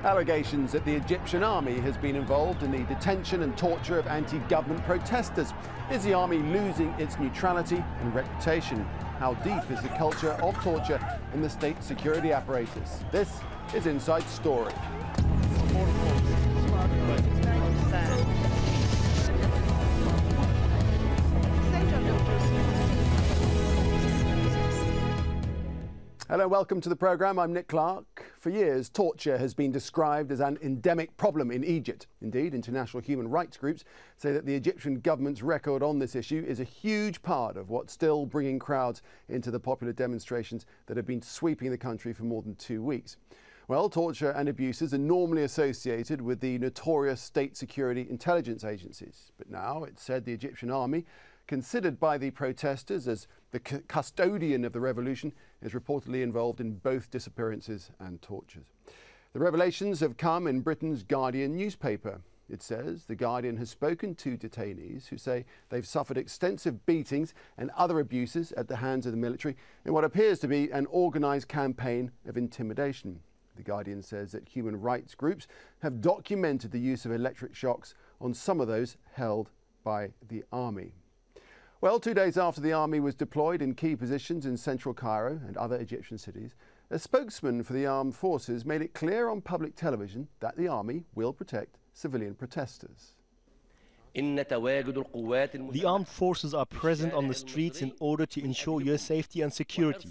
Allegations that the Egyptian army has been involved in the detention and torture of anti-government protesters. Is the army losing its neutrality and reputation? How deep is the culture of torture in the state security apparatus? This is Inside Story. Hello, welcome to the programme. I'm Nick Clark. For years, torture has been described as an endemic problem in Egypt. Indeed, international human rights groups say that the Egyptian government's record on this issue is a huge part of what's still bringing crowds into the popular demonstrations that have been sweeping the country for more than 2 weeks. Well, torture and abuses are normally associated with the notorious state security intelligence agencies. But now it's said the Egyptian army, considered by the protesters as the custodian of the revolution, is reportedly involved in both disappearances and tortures. The revelations have come in Britain's Guardian newspaper. It says the Guardian has spoken to detainees who say they've suffered extensive beatings and other abuses at the hands of the military in what appears to be an organised campaign of intimidation. The Guardian says that human rights groups have documented the use of electric shocks on some of those held by the army. Well, 2 days after the army was deployed in key positions in central Cairo and other Egyptian cities, a spokesman for the armed forces made it clear on public television that the army will protect civilian protesters. The armed forces are present on the streets in order to ensure your safety and security.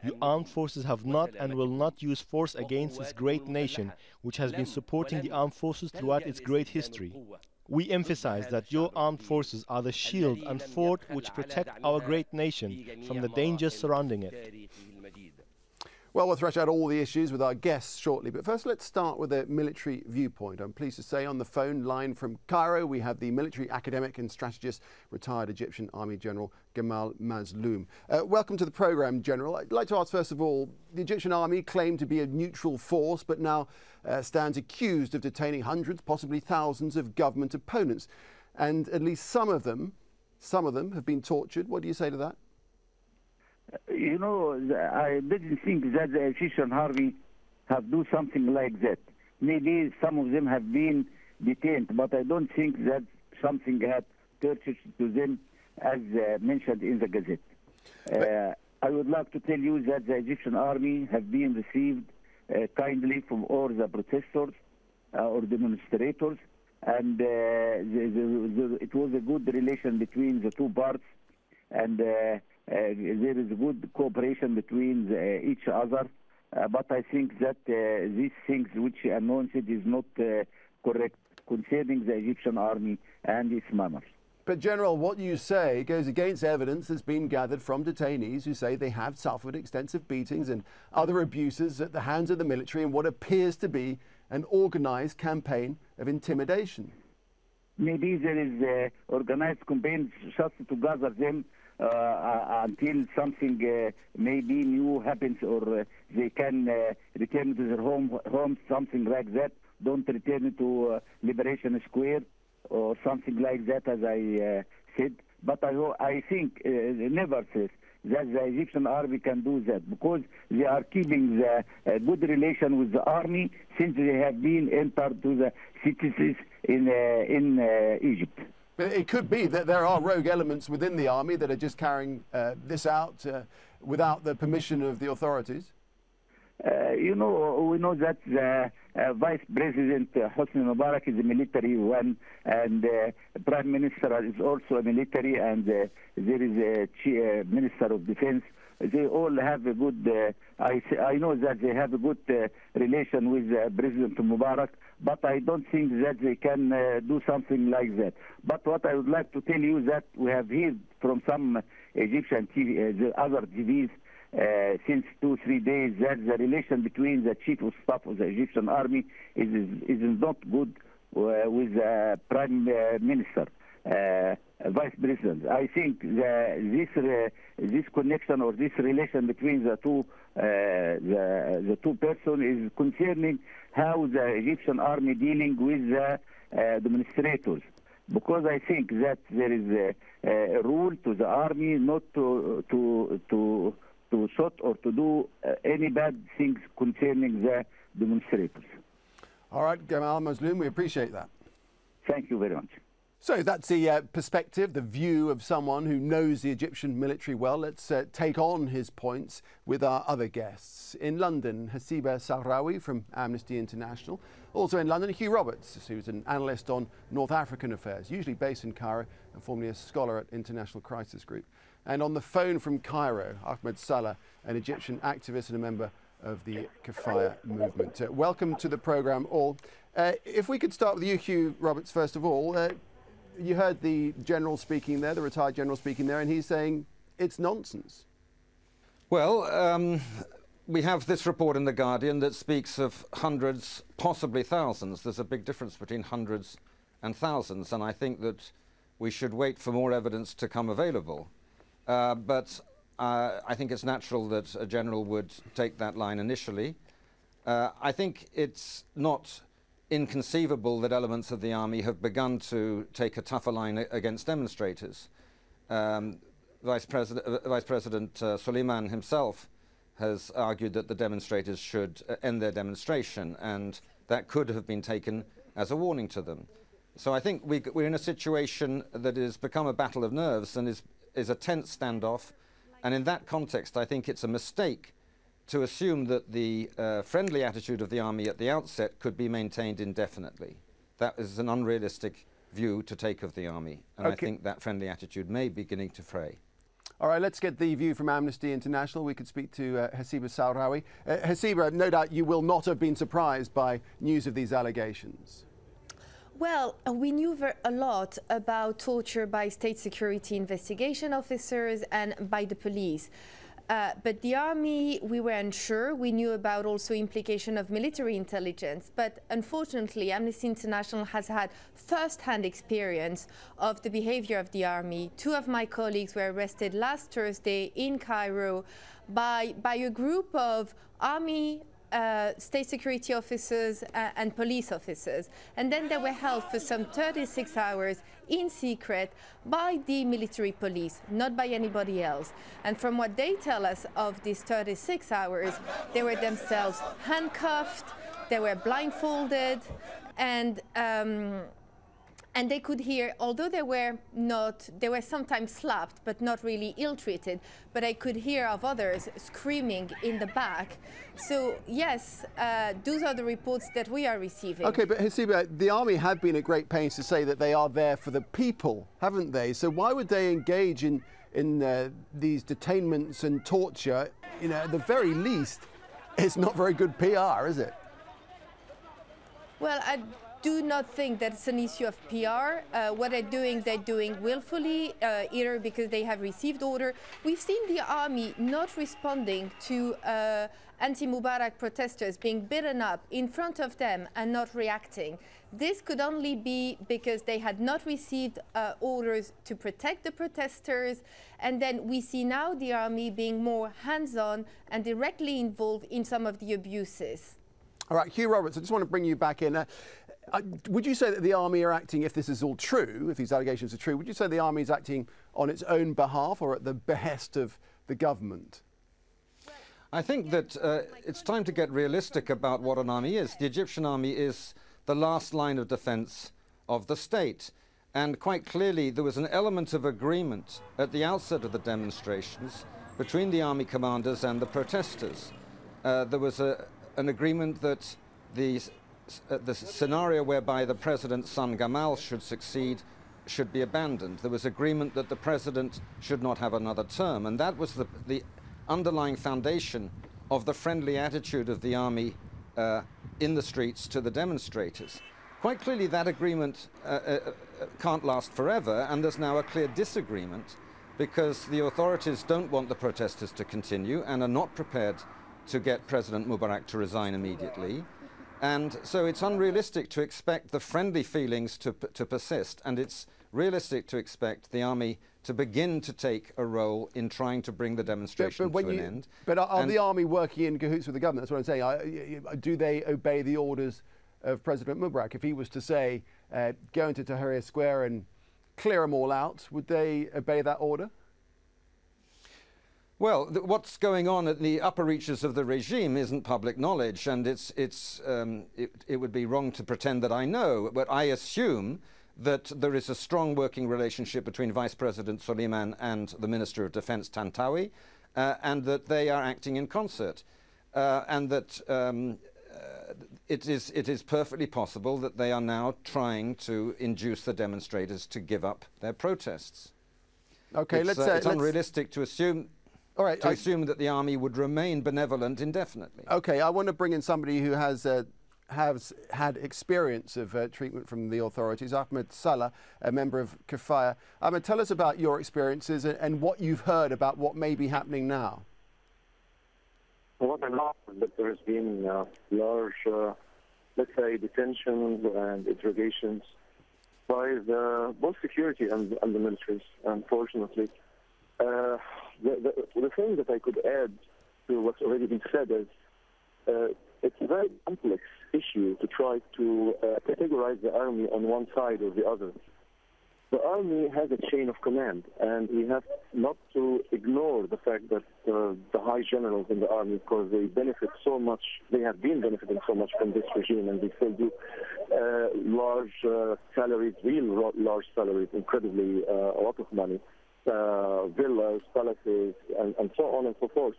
The armed forces have not and will not use force against this great nation, which has been supporting the armed forces throughout its great history. We emphasize that your armed forces are the shield and fort which protect our great nation from the dangers surrounding it. Well, we'll thresh out all the issues with our guests shortly, but first let's start with a military viewpoint. I'm pleased to say on the phone line from Cairo we have the military academic and strategist, retired Egyptian Army General Gamal Mazloum. Welcome to the programme, General. I'd like to ask first of all, the Egyptian Army claimed to be a neutral force but now stands accused of detaining hundreds, possibly thousands of government opponents, and at least some of them have been tortured. What do you say to that? You know, I didn't think that the Egyptian army have do something like that. Maybe some of them have been detained, but I don't think that something had tortured to them as mentioned in the Gazette. I would like to tell you that the Egyptian army have been received kindly from all the protesters or demonstrators, and it was a good relation between the two parts, and there is good cooperation between each other, but I think that these things which announced is not correct concerning the Egyptian army and its manners. But General, what you say goes against evidence that's been gathered from detainees who say they have suffered extensive beatings and other abuses at the hands of the military in what appears to be an organised campaign of intimidation. Maybe there is organised campaign just to gather them until something maybe new happens, or they can return to their home, something like that. Don't return to Liberation Square or something like that, as I said. But I think nevertheless that the Egyptian army can do that because they are keeping the good relation with the army since they have been entered to the cities in Egypt. But it could be that there are rogue elements within the army that are just carrying this out without the permission of the authorities. You know, we know that the Vice President Hosni Mubarak is a military one, and Prime Minister is also a military, and there is a Minister of Defense. They all have a good, I know that they have a good relation with President Mubarak, but I don't think that they can do something like that. But what I would like to tell you that we have heard from some Egyptian TV, the other TVs, since 2-3 days that the relation between the Chief of Staff of the Egyptian Army is not good with the Prime Minister. Vice President. I think this connection or this relation between the two persons is concerning how the Egyptian army dealing with the demonstrators. Because I think that there is a rule to the army not to shoot or to do any bad things concerning the demonstrators. All right, Gamal Mazloum, we appreciate that. Thank you very much. So that's the perspective, the view of someone who knows the Egyptian military well. Let's take on his points with our other guests. In London, Hasiba Sahrawi from Amnesty International. Also in London, Hugh Roberts, who's an analyst on North African affairs, usually based in Cairo and formerly a scholar at International Crisis Group. And on the phone from Cairo, Ahmed Salah, an Egyptian activist and a member of the Kafaya movement. Welcome to the programme all. If we could start with you, Hugh Roberts, first of all. You heard the general speaking there, the retired general speaking there, and he's saying it's nonsense. Well, we have this report in The Guardian that speaks of hundreds, possibly thousands. There's a big difference between hundreds and thousands, and I think that we should wait for more evidence to come available. But I think it's natural that a general would take that line initially. I think it's not inconceivable that elements of the army have begun to take a tougher line against demonstrators. Vice President Suleiman himself has argued that the demonstrators should end their demonstration, and that could have been taken as a warning to them. So I think we're in a situation that has become a battle of nerves and is a tense standoff, and in that context I think it's a mistake to assume that the friendly attitude of the army at the outset could be maintained indefinitely. That is an unrealistic view to take of the army, and I think that friendly attitude may be beginning to fray. All right, let's get the view from Amnesty International. We could speak to Hasiba Sahrawi. Hasiba, no doubt you will not have been surprised by news of these allegations. Well, we knew a lot about torture by state security investigation officers and by the police. But the army, we were unsure. We knew about also implication of military intelligence. But unfortunately, Amnesty International has had first-hand experience of the behavior of the army. Two of my colleagues were arrested last Thursday in Cairo by a group of army state security officers and police officers. And then they were held for some 36 hours in secret by the military police, not by anybody else. And from what they tell us of these 36 hours, they were themselves handcuffed, they were blindfolded, and they could hear, although they were sometimes slapped, but not really ill-treated, but I could hear of others screaming in the back. So yes, those are the reports that we are receiving. Okay, but Hasiba, the army have been at great pains to say that they are there for the people, haven't they? So why would they engage in these detainments and torture? You know, at the very least, it's not very good PR, is it? Well, I do not think that it's an issue of PR. What they're doing willfully, either because they have received order. We've seen the army not responding to anti-Mubarak protesters being beaten up in front of them and not reacting. This could only be because they had not received orders to protect the protesters. And then we see now the army being more hands-on and directly involved in some of the abuses. All right, Hugh Roberts, I just want to bring you back in. Would you say that the army are acting, if this is all true, if these allegations are true, would you say the army is acting on its own behalf or at the behest of the government? I think that it's time to get realistic about what an army is. The Egyptian army is the last line of defense of the state. And quite clearly, there was an element of agreement at the outset of the demonstrations between the army commanders and the protesters. There was an agreement that the scenario whereby the president's son Gamal should succeed should be abandoned. There was agreement that the president should not have another term, and that was the underlying foundation of the friendly attitude of the army in the streets to the demonstrators. Quite clearly that agreement can't last forever, and there's now a clear disagreement because the authorities don't want the protesters to continue and are not prepared to get President Mubarak to resign immediately. And so it's unrealistic to expect the friendly feelings to persist, and it's realistic to expect the army to begin to take a role in trying to bring the demonstration to an end. But are the army working in cahoots with the government? That's what I'm saying. Do they obey the orders of President Mubarak? If he was to say, go into Tahrir Square and clear them all out, would they obey that order? Well, what's going on at the upper reaches of the regime isn't public knowledge, and it would be wrong to pretend that I know, but I assume that there is a strong working relationship between Vice President Suleiman and the Minister of Defense Tantawi, and that they are acting in concert, and that it is perfectly possible that they are now trying to induce the demonstrators to give up their protests. Okay, it's unrealistic to assume. All right, to assume that the army would remain benevolent indefinitely. Okay, I want to bring in somebody who has had experience of treatment from the authorities. Ahmed Salah, a member of Kifaya. Ahmed, tell us about your experiences and what you've heard about what may be happening now. What I know is that there has been large, let's say, detentions and interrogations by both security and the militaries, unfortunately. The thing that I could add to what's already been said is it's a very complex issue to try to categorize the army on one side or the other. The army has a chain of command, and we have not to ignore the fact that the high generals in the army, because they benefit so much, they have been benefiting so much from this regime, and they still do, large salaries, real large salaries, incredibly a lot of money, villas, palaces, and so on and so forth,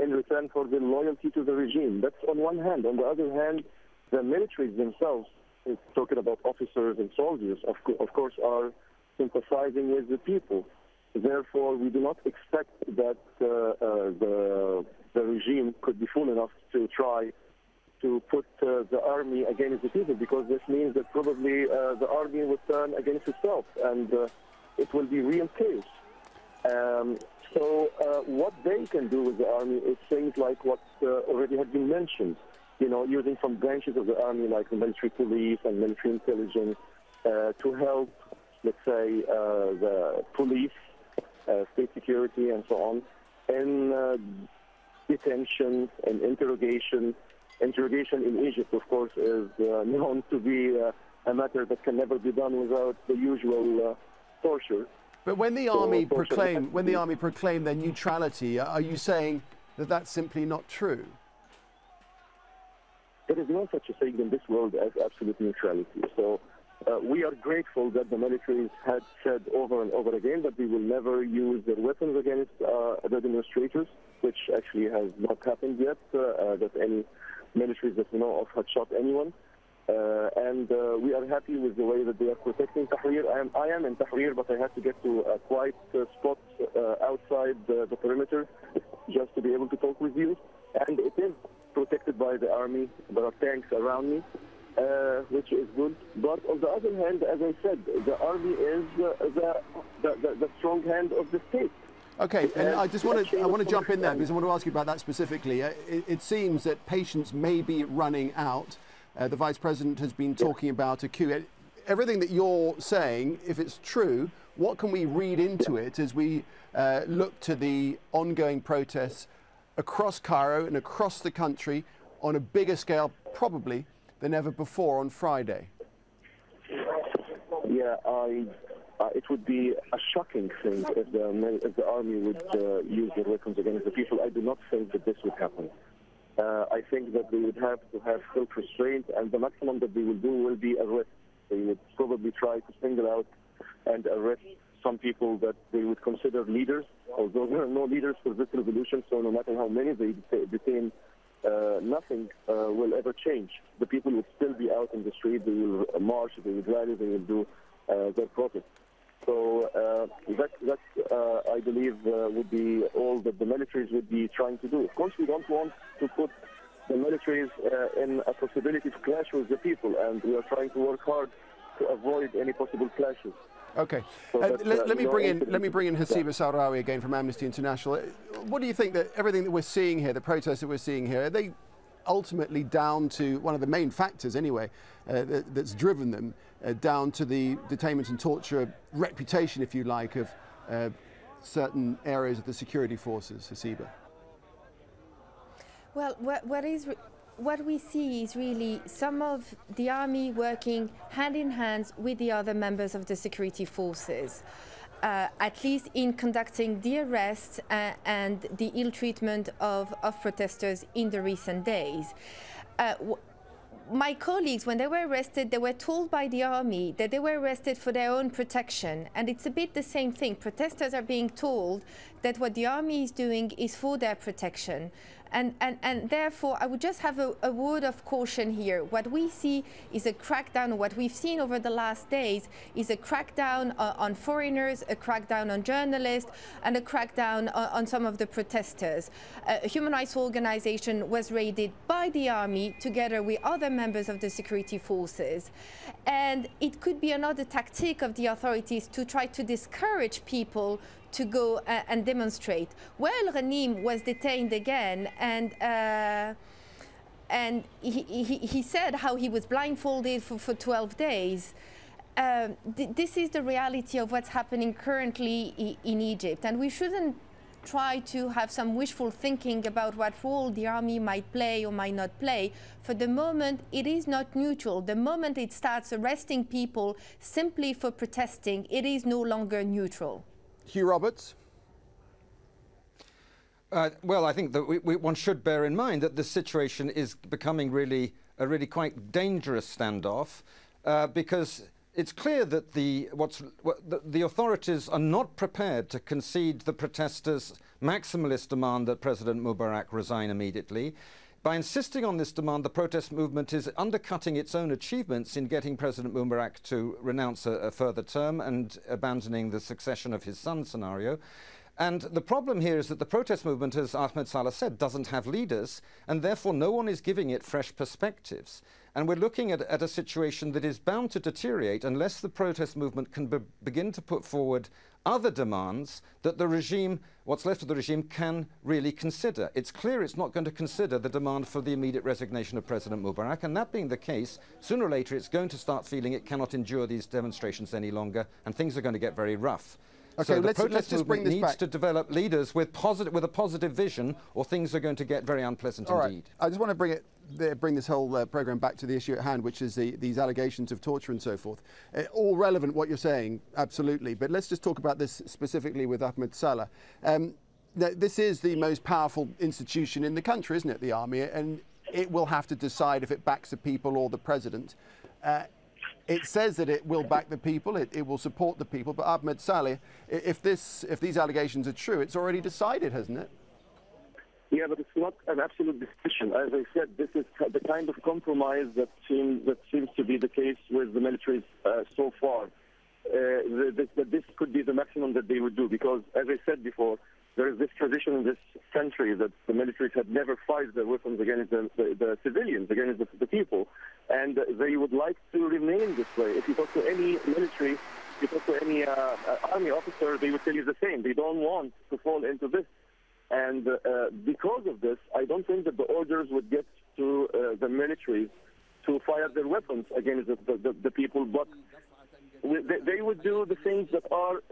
in return for the loyalty to the regime. That's on one hand. On the other hand, the militaries themselves, talking about officers and soldiers, of course, are sympathizing with the people. Therefore, we do not expect that the regime could be fool enough to try to put the army against the people, because this means that probably the army will turn against itself, and it will be real chaos. So what they can do with the army is things like what already had been mentioned, you know, using some branches of the army like the military police and military intelligence to help, let's say, the police, state security and so on, in detention and interrogation. Interrogation in Egypt, of course, is known to be a matter that can never be done without the usual torture. But when the army proclaim their neutrality, are you saying that that's simply not true? There is no such a thing in this world as absolute neutrality. So we are grateful that the militaries had said over and over again that they will never use their weapons against the demonstrators, which actually has not happened yet, that any militaries that we know of had shot anyone. And we are happy with the way that they are protecting Tahrir. I am in Tahrir, but I have to get to a quiet spot outside the perimeter just to be able to talk with you. And it is protected by the army. There are tanks around me, which is good. But on the other hand, as I said, the army is the strong hand of the state. Okay, and I want to jump in there because I want to ask you about that specifically. It seems that patience may be running out. The Vice President has been talking about a coup. Everything that you're saying, if it's true, what can we read into it as we look to the ongoing protests across Cairo and across the country on a bigger scale, probably, than ever before on Friday? Yeah, it would be a shocking thing if the army would use their weapons against the people. I do not think that this would happen. I think that they would have to have self-restraint, and the maximum that they will do will be arrest. They would probably try to single out and arrest some people that they would consider leaders, although there are no leaders for this revolution, so no matter how many they detain, nothing will ever change. The people would still be out in the street, they will march, they will rally, they will do their protest. So that I believe, would be all that the militaries would be trying to do. Of course, we don't want to put the militaries in a possibility to clash with the people, and we are trying to work hard to avoid any possible clashes. Okay, So let me bring in Hasiba Sahrawi again from Amnesty International. What do you think that everything that we're seeing here, the protests that we're seeing here, are they ultimately down to one of the main factors anyway that's driven them down to the detainment and torture reputation, if you like, of certain areas of the security forces, Hasiba? Well, what we see is really some of the army working hand in hand with the other members of the security forces. at least in conducting the arrests and the ill treatment of protesters in the recent days. My colleagues, when they were arrested, they were told by the army that they were arrested for their own protection. And it's a bit the same thing. Protesters are being told that what the army is doing is for their protection. And therefore, I would just have a word of caution here. What we see is a crackdown. What we've seen over the last days is a crackdown on foreigners, a crackdown on journalists, and a crackdown on some of the protesters. A human rights organization was raided by the army together with other members of the security forces. And it could be another tactic of the authorities to try to discourage people to go and demonstrate. Well, Ghanim was detained again, and he said how he was blindfolded for 12 days. This is the reality of what's happening currently in Egypt, and we shouldn't try to have some wishful thinking about what role the army might play or might not play. For the moment, it is not neutral. The moment it starts arresting people simply for protesting, it is no longer neutral. Hugh Roberts. Well, I think that one should bear in mind that this situation is becoming really a really quite dangerous standoff because it's clear that the authorities are not prepared to concede the protesters' maximalist demand that President Mubarak resign immediately. By insisting on this demand, the protest movement is undercutting its own achievements in getting President Mubarak to renounce a further term and abandoning the succession of his son scenario. And the problem here is that the protest movement, as Ahmed Saleh said, doesn't have leaders, and therefore no one is giving it fresh perspectives. And we're looking at a situation that is bound to deteriorate unless the protest movement can begin to put forward other demands that the regime, what's left of the regime, can really consider. It's clear it's not going to consider the demand for the immediate resignation of President Mubarak, and that being the case, sooner or later it's going to start feeling it cannot endure these demonstrations any longer, and things are going to get very rough. Okay, so the let's protest just bring movement this needs back to develop leaders with a positive vision, or things are going to get very unpleasant indeed. I just want to bring this whole programme back to the issue at hand, which is these allegations of torture and so forth. All relevant, what you're saying, absolutely. But let's just talk about this specifically with Ahmed Saleh. This is the most powerful institution in the country, isn't it, the army? And it will have to decide if it backs the people or the president. It says that it will back the people, it will support the people, but Ahmed Saleh, if these allegations are true, it's already decided, hasn't it? Yeah, but it's not an absolute decision. As I said, this is the kind of compromise that seems to be the case with the militaries so far. This could be the maximum that they would do, because, as I said before, there is this tradition in this country that the militaries had never fired their weapons against the civilians, against the people, and they would like to remain this way. If you talk to any military, if you talk to any army officer, they would tell you the same. They don't want to fall into this. And because of this, I don't think that the orders would get to the militaries to fire their weapons against the people, but they would do the things that are,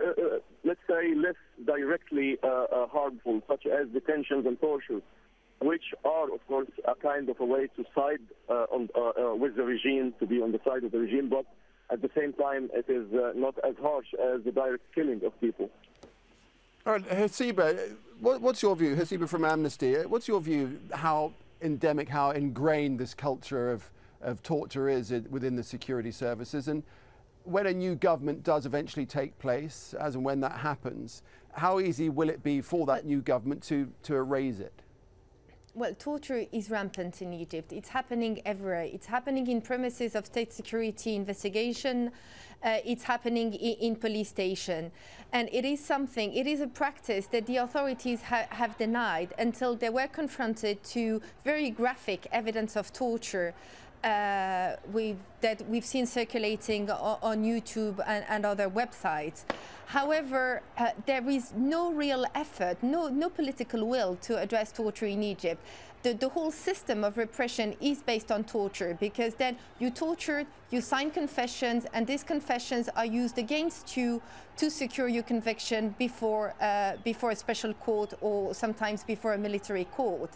let's say, less directly harmful, such as detentions and torture, which are, of course, a kind of a way to side with the regime, to be on the side of the regime, but at the same time, it is not as harsh as the direct killing of people. All right, Hasiba, what's your view? Hasiba from Amnesty, what's your view how endemic, how ingrained this culture of torture is within the security services? And when a new government does eventually take place, as and when that happens, how easy will it be for that new government to erase it? Well, torture is rampant in Egypt. It's happening everywhere. It's happening in premises of state security investigation. It's happening in police station. And it is a practice that the authorities have denied until they were confronted to very graphic evidence of torture that we've seen circulating on YouTube and other websites. However, there is no real effort, no political will to address torture in Egypt. The whole system of repression is based on torture, because then you tortured, you sign confessions, and these confessions are used against you to secure your conviction before a special court or sometimes before a military court.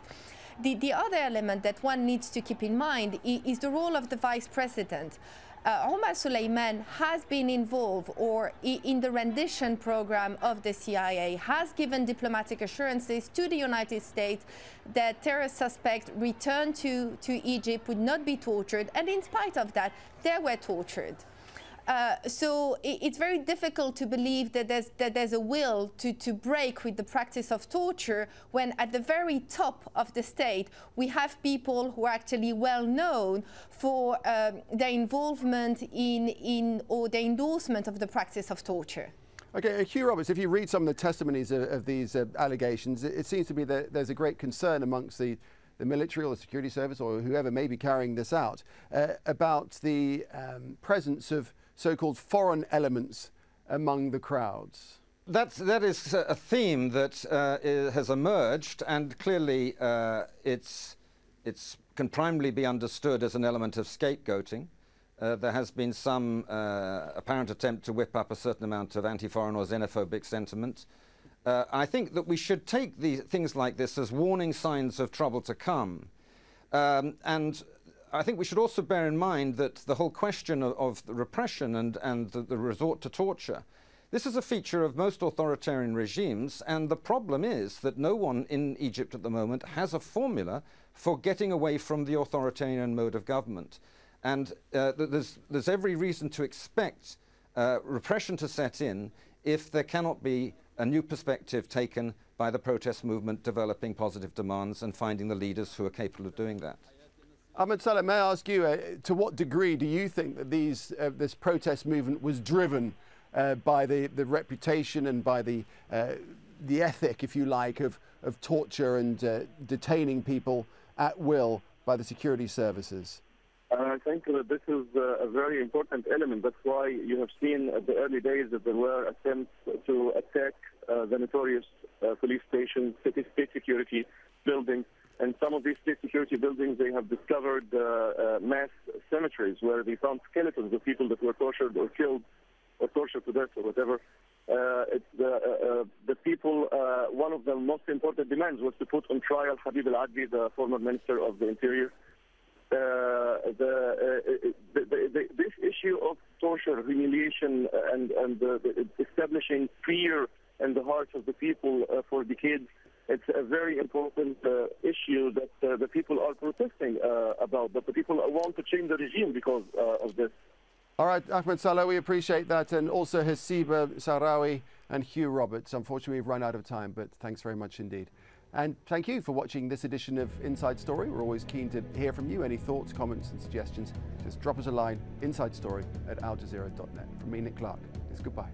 The other element that one needs to keep in mind is the role of the vice president. Omar Suleiman has been involved in the rendition program of the CIA, has given diplomatic assurances to the United States that terrorist suspects returned to Egypt would not be tortured, and in spite of that, they were tortured. So it's very difficult to believe that there's a will to break with the practice of torture when at the very top of the state we have people who are actually well known for their involvement in or their endorsement of the practice of torture. Okay, Hugh Roberts, if you read some of the testimonies of these allegations, it seems to be that there's a great concern amongst the military or the security service or whoever may be carrying this out about the presence of so-called foreign elements among the crowds. That is a theme that has emerged, and clearly it can primarily be understood as an element of scapegoating. There has been some apparent attempt to whip up a certain amount of anti-foreign or xenophobic sentiment. I think that we should take things like this as warning signs of trouble to come. And I think we should also bear in mind that the whole question of the repression and the resort to torture, this is a feature of most authoritarian regimes, and the problem is that no one in Egypt at the moment has a formula for getting away from the authoritarian mode of government. And there's every reason to expect repression to set in if there cannot be a new perspective taken by the protest movement developing positive demands and finding the leaders who are capable of doing that. Ahmed Saleh, may I ask you, to what degree do you think that this protest movement was driven by the reputation and by the ethic, if you like, of torture and detaining people at will by the security services? I think that this is a very important element. That's why you have seen at the early days that there were attempts to attack the notorious police stations, state security buildings. And some of these state security buildings, they have discovered mass cemeteries where they found skeletons of people that were tortured or killed or tortured to death or whatever. It's the people, one of the most important demands was to put on trial Habib al-Adbi, the former Minister of the Interior. This issue of torture, humiliation, and establishing fear in the hearts of the people for decades, it's a very important issue that the people are protesting about, but the people want to change the regime because of this. All right, Ahmed Saleh, we appreciate that, and also Hasiba Sahrawi and Hugh Roberts. Unfortunately, we've run out of time, but thanks very much indeed. And thank you for watching this edition of Inside Story. We're always keen to hear from you. Any thoughts, comments and suggestions, just drop us a line, insidestory@aljazeera.net. From me, Nick Clark, it's goodbye.